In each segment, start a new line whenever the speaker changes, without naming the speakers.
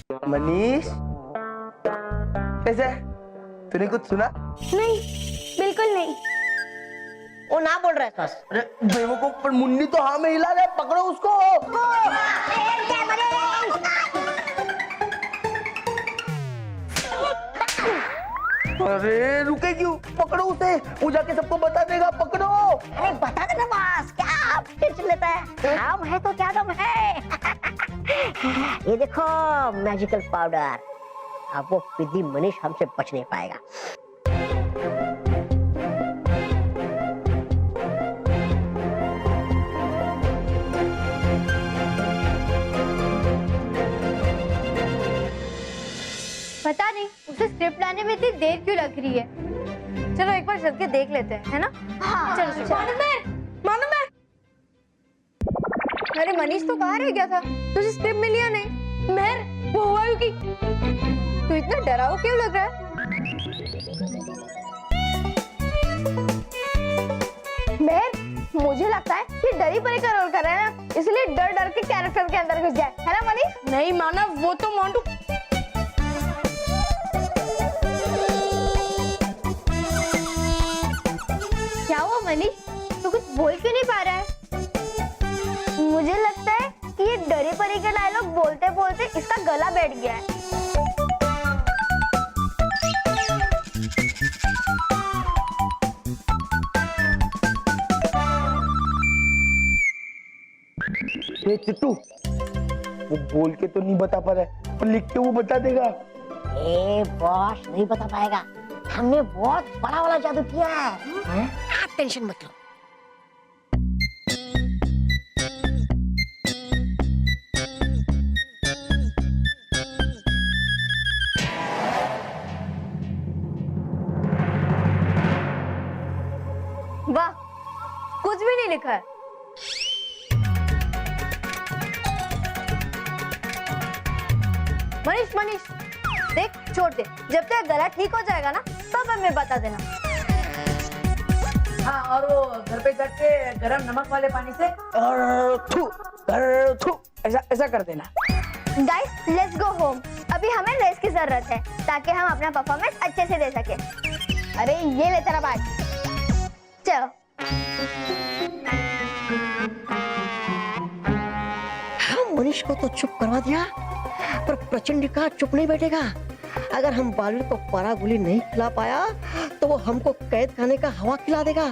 मनीष, कैसे? तूने कुछ सुना?
नहीं, बिल्कुल नहीं।
वो ना बोल रहा है बस।
अरे बेवकूफ, पर मुन्नी तो हाँ में हिला रहा है, पकड़ो उसको। अरे रुके क्यों? पकड़ो उसे, वो जाके सबको बता देगा। पकड़ो।
अरे बता देना बस, क्या टेंशन लेता है? हम है तो क्या दम है। ये देखो मैजिकल पाउडर, अब वो पिद्दी मनीष हमसे बच नहीं पाएगा।
पता नहीं उसे स्क्रिप्ट लाने में इतनी देर क्यों लग रही है। चलो एक बार चल के देख लेते हैं, है ना? हाँ चलो। मानो मैं अरे मनीष तो बाहर रह गया था, तुझे स्क्रिप्ट मिली या नहीं? मेहर, वो हुआ क्यों? तू इतना डरा हुआ क्यों लग रहा है? मेहर, मुझे लगता है कि डरी परी का रोल कर रहा है ना, इसलिए डर डर के कैरेक्टर के अंदर घुस जाए, है ना मनीष? नहीं मानव, वो तो मोंटू। क्या हुआ मनीष, तू कुछ बोल क्यों नहीं पा रहा है? मुझे लगता है कि ये डरी परी का डायलॉग बोलते बोलते इसका गला बैठ गया है।
ये चिट्टू, वो बोल के तो नहीं बता पा रहा है, पर लिख के वो बता देगा।
ए बॉस, नहीं बता पाएगा, हमने बहुत बड़ा वाला जादू किया है। आप टेंशन मत लो।
वाह, कुछ भी नहीं लिखा है। मनीष मनीष, देख छोड़ दे, जब तक गला ठीक हो जाएगा ना तब हमें बता देना।
हाँ, और वो घर पे जाके गरम नमक वाले पानी से ऐसा ऐसा कर देना।
गाइस लेट्स गो होम, अभी हमें रेस्ट की जरूरत है ताकि हम अपना परफॉर्मेंस अच्छे से दे सके। अरे ये ले तेरा बैग, चलो।
हम मनीष को तो चुप करवा दिया, पर प्रचंड का चुप नहीं बैठेगा। अगर हम बालू को पारा गोली नहीं खिला पाया तो वो हमको कैद खाने का हवा खिला देगा।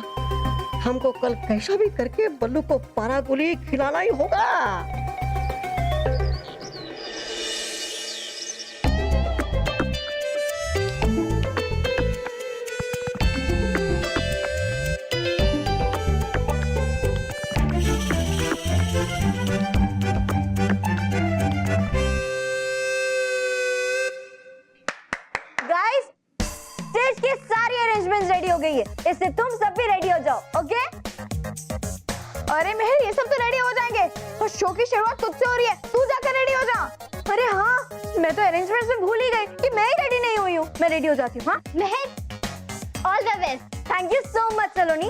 हमको कल कैसा भी करके बल्लू को पारा गोली खिलाना ही होगा।
इससे तुम सब भी रेडी हो जाओ, ओके? अरे मेहर, ये सब तो रेडी हो जाएंगे, और शो की शुरुआत तुझसे हो रही है, तू जाकर रेडी हो जा। अरे हाँ, मैं तो अरेंजमेंट्स में भूल ही गई कि मैं ही रेडी नहीं हुई हूँ। मैं रेडी हो जाती हूँ। हाँ Mehar, all the best. Thank you so much Saloni,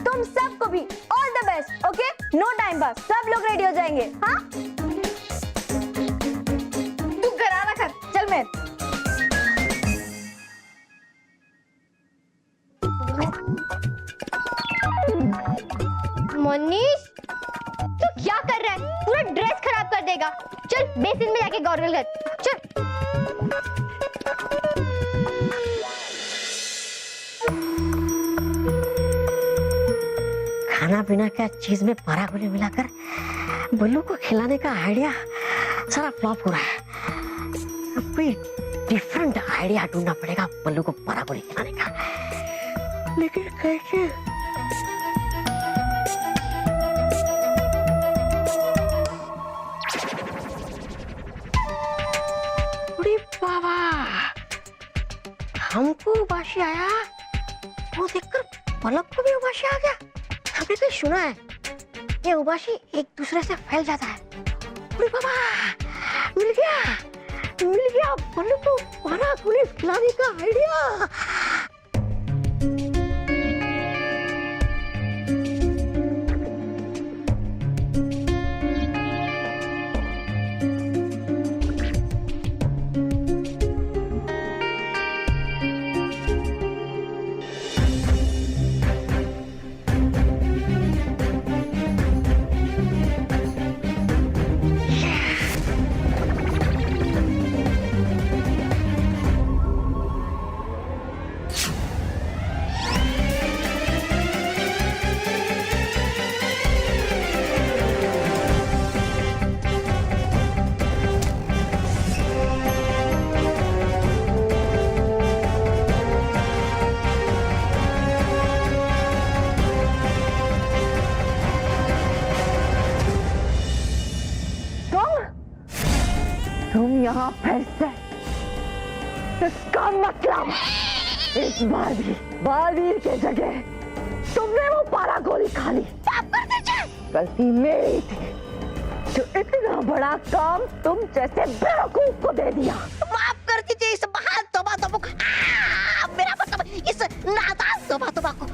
तुम सबको भी all the best, okay? No time pass, सब लोग रेडी हो जाएंगे। हाँ तू घराना कर, चल मेहर। मनीष, तू क्या कर रहा है? पूरा ड्रेस खराब कर देगा। चल बेसिन में जाके गॉर्गल कर, चल।
खाना पीना क्या चीज में पारा गोली मिलाकर बल्लू को खिलाने का आइडिया सारा फ्लॉप हो रहा है। कोई डिफरेंट आइडिया ढूंढना पड़ेगा बल्लू को पारा गोली खिलाने का, लेकिन कैसे? बाबा, हमको उबासी आया, वो देखकर पलक को भी उबासी आ गया। हमने कहीं सुना है ये उबासी एक दूसरे से फैल जाता है। अरे बाबा, मिल गया पलक को पारा गोली खिलाने का आइडिया।
यहाँ फिर से। इसका मतलब इस बार भी बालवीर के जगह तुमने वो पारा गोली खा ली। गलती मेरी थी जो इतना बड़ा काम तुम जैसे बेवकूफ को दे दिया।
माफ कर दीजिए इस महान तोबा को। मेरा मतलब इस नादान तोबा को।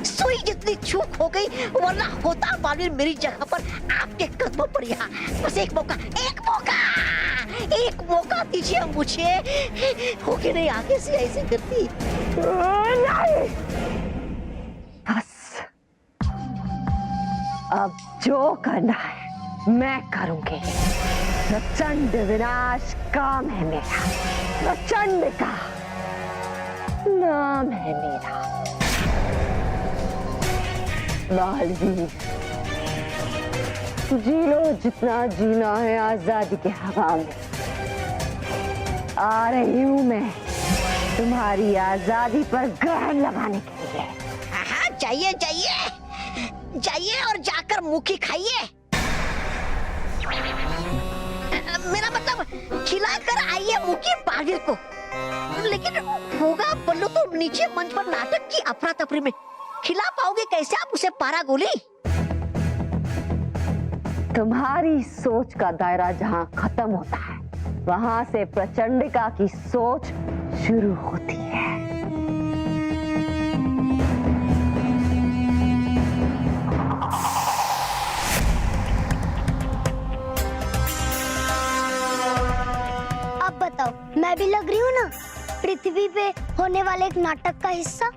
सुई जितनी चूक हो गई, वरना होता बालवीर मेरी जगह पर आपके कदमों पर यहाँ। बस एक मौका दीजिए मुझे। हो के नहीं आगे से ऐसे करती।
नहीं, बस अब जो करना है मैं करूंगी। प्रचंड विनाश काम है मेरा, प्रचंड का नाम है मेरा। बालवीर, जी लो जितना जीना है आजादी के हवा में। आ रही हूं मैं तुम्हारी आजादी पर ग्रहण लगाने के लिए।
हाँ, जाइए और जाकर मुखी खाइए। मेरा मतलब खिलाकर आइए मुखी बालवीर को। लेकिन होगा बल्लू तो नीचे मंच पर नाटक की अफरा तफरी में। खिला पाओगे कैसे आप उसे पारा गोली?
तुम्हारी सोच का दायरा जहां खत्म होता है, वहां से प्रचंडिका की सोच शुरू होती है।
अब बताओ, मैं भी लग रही हूँ ना पृथ्वी पे होने वाले एक नाटक का हिस्सा।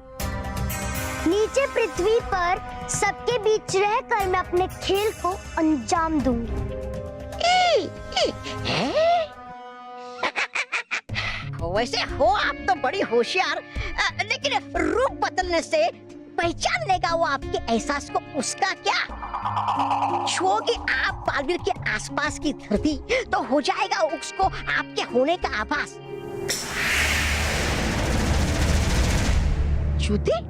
नीचे पृथ्वी पर सबके बीच रहकर मैं अपने खेल को अंजाम दूंगी।
वैसे हो आप तो बड़ी होशियार, लेकिन रूप बदलने से पहचान लेगा वो आपके एहसास को। उसका क्या छुओगे आप बालवीर के आसपास की धरती, तो हो जाएगा उसको आपके होने का आभास। जूते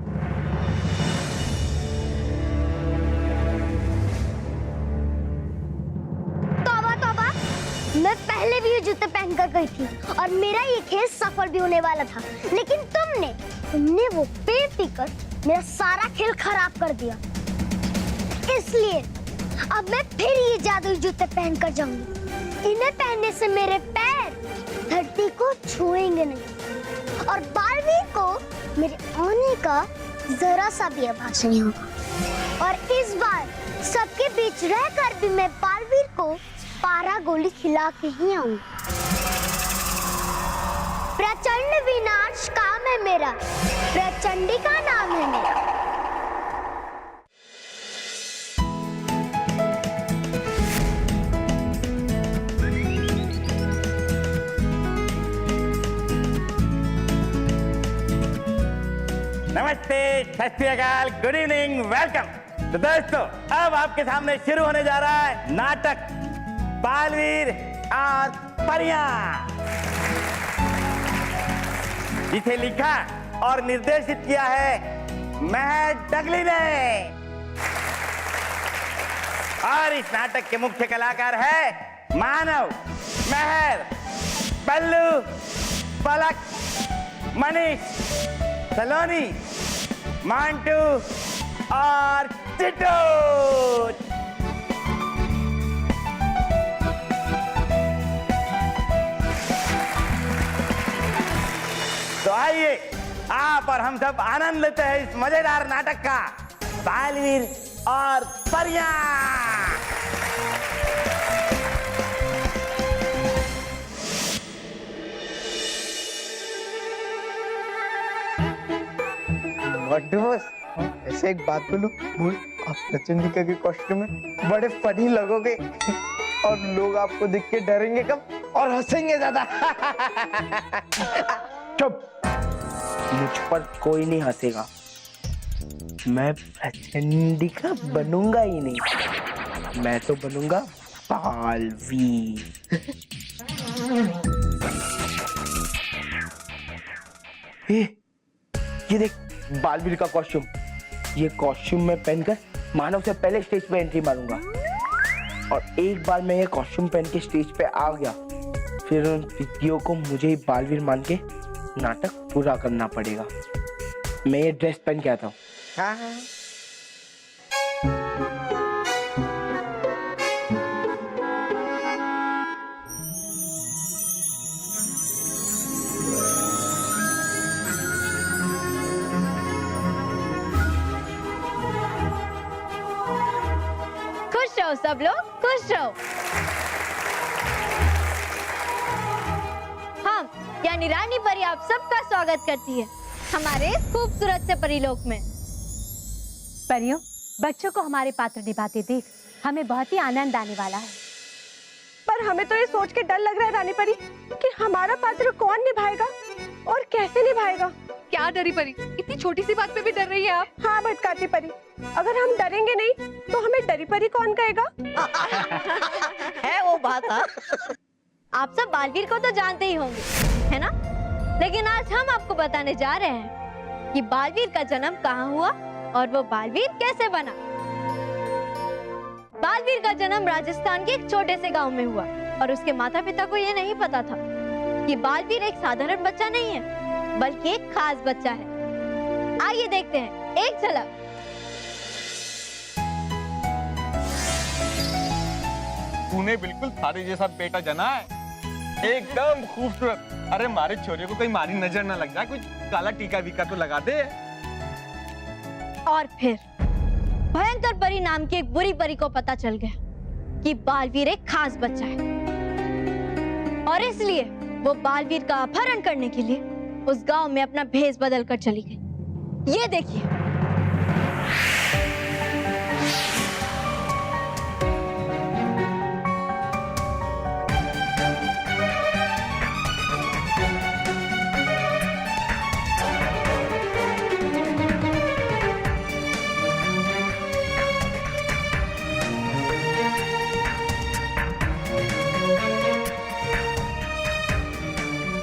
मैं पहले भी ये जूते पहनकर गई थी और मेरा ये खेल सफल भी होने वाला था, लेकिन तुमने वो पेड़ पीकर मेरा सारा खेल खराब कर दिया। इसलिए अब मैं फिर ये जादुई जूते पहनकर जाऊंगी। इन्हें पहनने से मेरे पैर धरती को छुएंगे नहीं और बालवीर को मेरे आने का जरा सा भी आभास नहीं होगा। और इस बार सबके बीच रहकर भी मैं बालवीर को पारा गोली खिला के ही आऊंगी। प्रचंड विनाश काम है मेरा, प्रचंडिका नाम है मेरा।
नमस्ते, सत श्री अकाल, गुड इवनिंग, वेलकम। तो दोस्तों, अब आपके सामने शुरू होने जा रहा है नाटक बालवीर और परियां, जिसे लिखा और निर्देशित किया है महर डगली ने। और इस नाटक के मुख्य कलाकार है मानव, महर, पल्लू, पलक, मनीष, सलोनी, मांटू और चिट्टू। तो आइए आप और हम सब आनंद लेते हैं इस मजेदार नाटक का, बालवीर और परियां।
ऐसे एक बात बोलूं, आप प्रचंडिका के कॉस्ट्यूम में बड़े फनी लगोगे और लोग आपको देख के डरेंगे कम और हंसेंगे ज्यादा। चुप, मुझ पर कोई नहीं हंसेगा। मैं प्रचंडिका बनूंगा ही नहीं, मैं तो बनूंगा बालवीर। ये देख बालवीर का कॉस्ट्यूम। ये कॉस्ट्यूम में पहनकर मानव से पहले स्टेज पे एंट्री मारूंगा और एक बार मैं ये कॉस्ट्यूम पहन के स्टेज पे आ गया फिर उन पिग्गियों को मुझे ही बालवीर मान के नाटक पूरा करना पड़ेगा। मैं ये ड्रेस पहन के आता हूँ। हाँ हाँ।
खुश रहो सब लोग, खुश रहो। हम यानी रानी परी आप सबका स्वागत करती है हमारे खूबसूरत से परीलोक में।
परियों, बच्चों को हमारे पात्र निभाते देख हमें बहुत ही आनंद आने वाला है।
पर हमें तो ये सोच के डर लग रहा है रानी परी कि हमारा पात्र कौन निभाएगा और कैसे निभाएगा।
क्या डरी परी, इतनी छोटी सी बात पे भी डर रही है आप?
हाँ भटकाती परी, अगर हम डरेंगे नहीं तो हमें डरी परी कौन कहेगा?
है वो बात। आप सब बालवीर को तो जानते ही होंगे, है ना? लेकिन आज हम आपको बताने जा रहे हैं कि बालवीर का जन्म कहाँ हुआ और वो बालवीर कैसे बना। बालवीर का जन्म राजस्थान के एक छोटे से गांव में हुआ और उसके माता पिता को ये नहीं पता था कि बालवीर एक साधारण बच्चा नहीं है बल्कि एक खास बच्चा है। आइए देखते हैं एक झलक।
तूने बिल्कुल थारे जैसा बेटा जना है, एकदम खूबसूरत। अरे हमारे छोरे को कहीं मारी नजर ना लग जाए, कुछ काला टीका वीका तो लगा दे।
और फिर भयंकर परी नाम की एक बुरी परी को पता चल गया कि बालवीर एक खास बच्चा है और इसलिए वो बालवीर का अपहरण करने के लिए उस गांव में अपना भेष बदल कर चली गई। ये देखिए।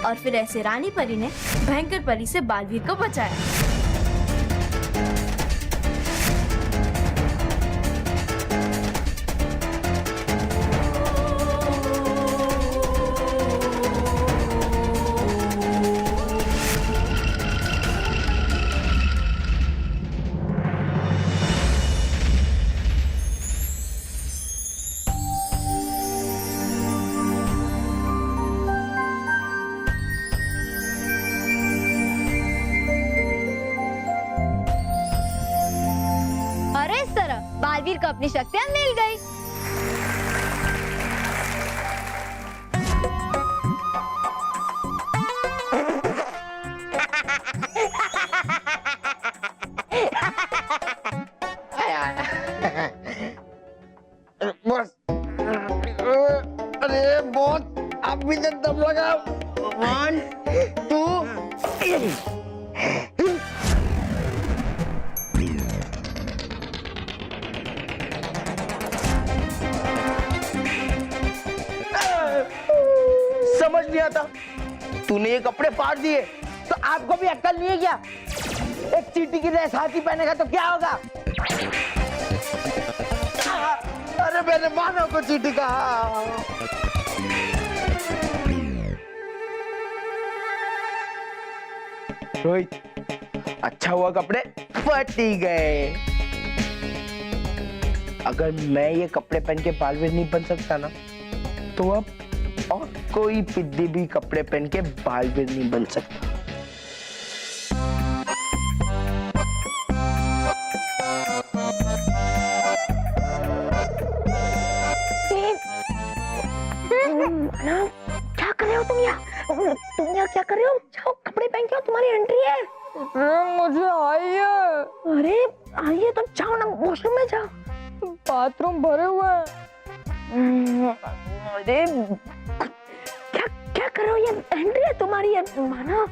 और फिर ऐसे रानी परी ने भयंकर परी से बालवीर को बचाया।
बालवीर को अपनी शक्तियां मिल गई।
बस, अरे बहुत अब भी तक दम लगा। 1 2 समझ नहीं आता, तूने ये कपड़े फाड़ दिए तो आपको भी अक्ल नहीं है क्या? एक चींटी की ड्रेस हाथी पहनेगा तो क्या होगा? अरे मेरे मानव को चींटी कहा। रोहित, अच्छा हुआ कपड़े फट ही गए। अगर मैं ये कपड़े पहन के बालवीर नहीं बन सकता ना, तो अब और कोई पिद्दी भी कपड़े पहन के बालवीर नहीं बन सकता।
क्या कर रहे हो तुम यहाँ? तुम यहाँ क्या कर रहे हो? जाओ कपड़े पहन के आओ, तुम्हारी एंट्री है।
मुझे आइए।
अरे आइए तो जाओ ना, वॉशरूम में जाओ।
बाथरूम भरे हुए हैं।
अरे क्या क्या कर रहे हो? ये एंट्री है तुम्हारी, है माना।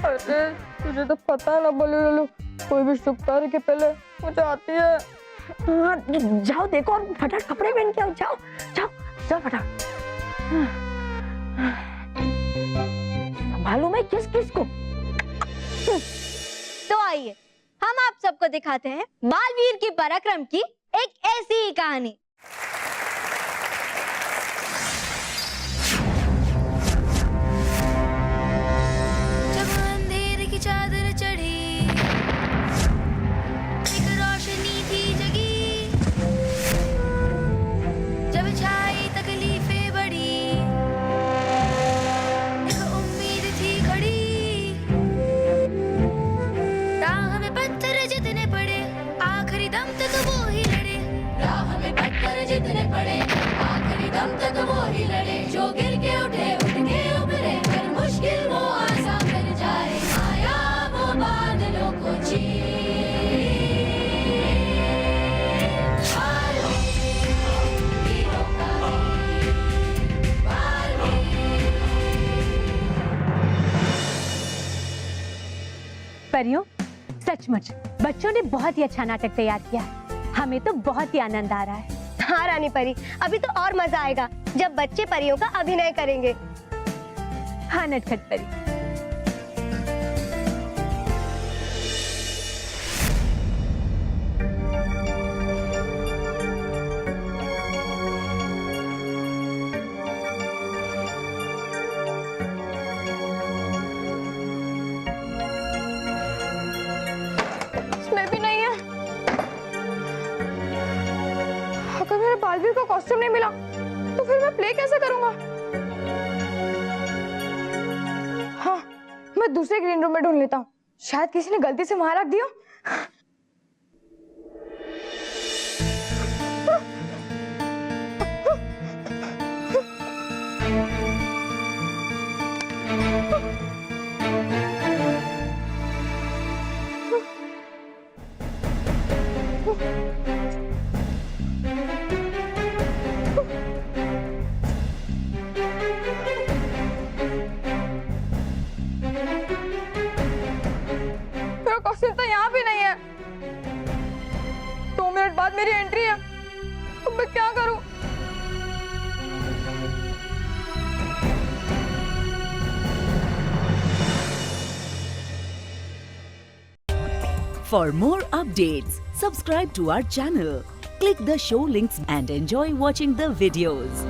अरे तुझे तो पता है ना बोले, कोई भी शुभ कार्य के पहले मुझे आती है।
हाँ, जाओ देखो और फटाफट कपड़े पहन के आओ। जाओ जाओ जाओ फटाफट। मालूम है किस किस को?
तो आइए हम आप सबको दिखाते हैं बालवीर की पराक्रम की एक ऐसी ही कहानी।
जितने पड़े आखिरी दम तक वो ही लड़े जो गिर के उठे उठ के उभरे हर मुश्किल वो आसान कर जाए आया वो बादलों को चीर हीरों का
परियों, सचमुच बच्चों ने बहुत ही अच्छा नाटक तैयार किया है। हमें तो बहुत ही आनंद आ रहा है।
हाँ रानी परी, अभी तो और मजा आएगा जब बच्चे परियों का अभिनय करेंगे।
हाँ नटखट परी।
इसमें भी नहीं है। अगर मेरे बालवीर का कॉस्ट्यूम नहीं मिला तो फिर मैं प्ले कैसे करूंगा? हाँ, मैं दूसरे ग्रीन रूम में ढूंढ लेता हूँ। शायद किसी ने गलती से वहां रख दिया। मेरा कॉस्ट्यूम तो यहाँ भी नहीं है। 2 मिनट बाद मेरी एंट्री है। अब मैं क्या करूं?
For more updates, subscribe to our channel, click the show links and enjoy watching the videos.